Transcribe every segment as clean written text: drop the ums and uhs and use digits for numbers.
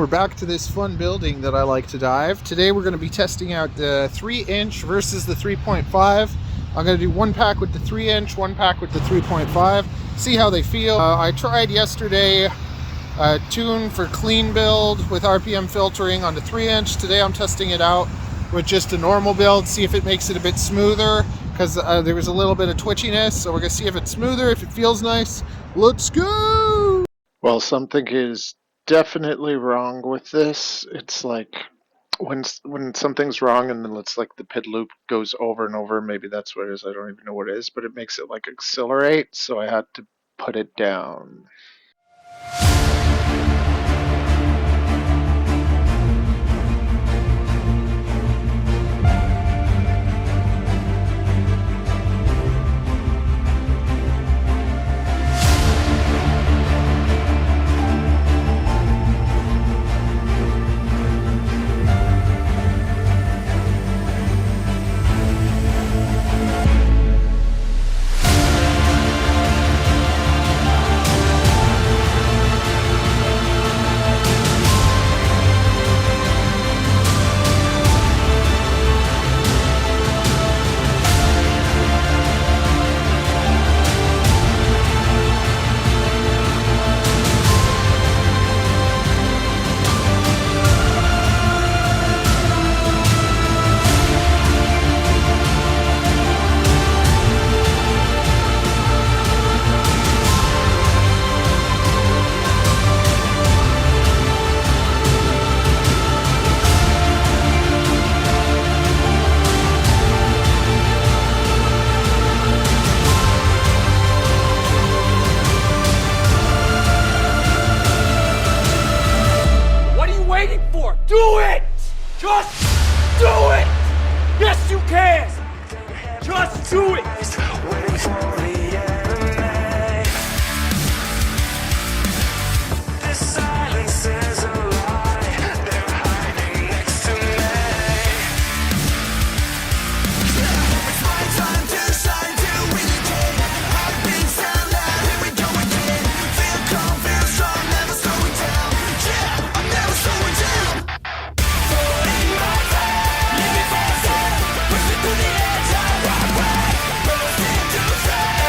We're back to this fun building that I like to dive. Today we're going to be testing out the 3-inch versus the 3.5. I'm going to do one pack with the 3-inch, one pack with the 3.5, see how they feel. I tried yesterday a tune for clean build with RPM filtering on the 3-inch. Today I'm testing it out with just a normal build, see if it makes it a bit smoother, because there was a little bit of twitchiness. So we're going to see if it's smoother, if it feels nice. Let's go! Well, something is definitely wrong with this. It's like when something's wrong and then it's like the PID loop goes over and over. Maybe that's what it is. I don't even know what it is, but it makes it like accelerate. So I had to put it down. Do it! Just do it! Yes, you can! Just do it! Waiting for the enemy. This silence is a lie. They're hiding next to me. It's my time to shine, to indicate. Heartbeats sound loud, here we go again. Feel calm, feel strong, never slowing down. Yeah, I'm never slowing down. Through the edge, I walk back, burst into flame.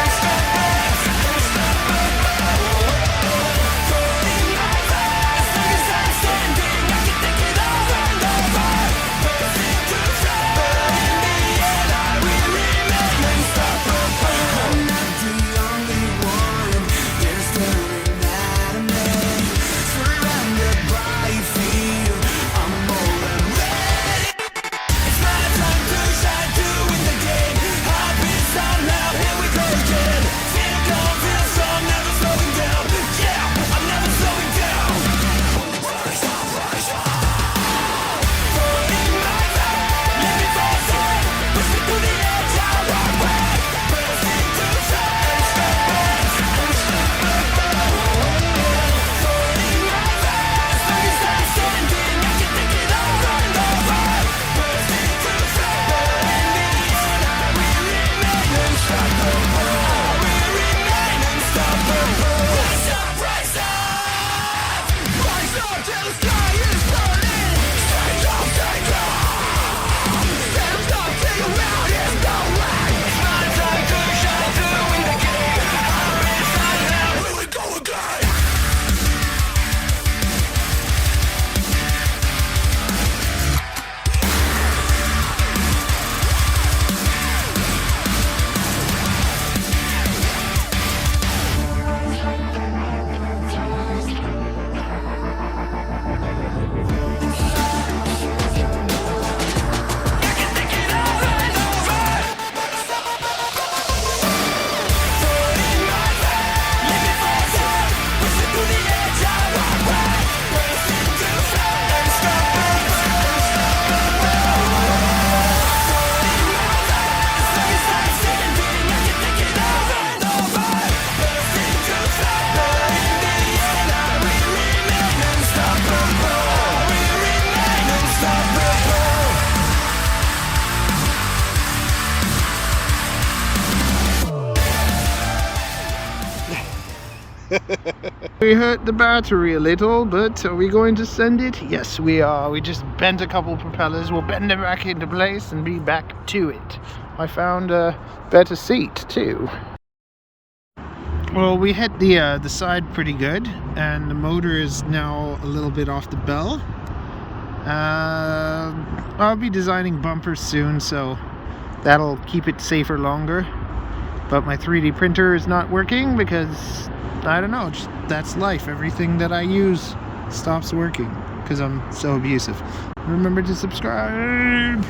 We hurt the battery a little, but are we going to send it? Yes, we are. We just bent a couple propellers. We'll bend them back into place and be back to it. I found a better seat too. Well, we hit the side pretty good, and the motor is now a little bit off the bell. I'll be designing bumpers soon, so that'll keep it safer longer. But my 3D printer is not working because, I don't know, that's life. Everything that I use stops working because I'm so abusive. Remember to subscribe!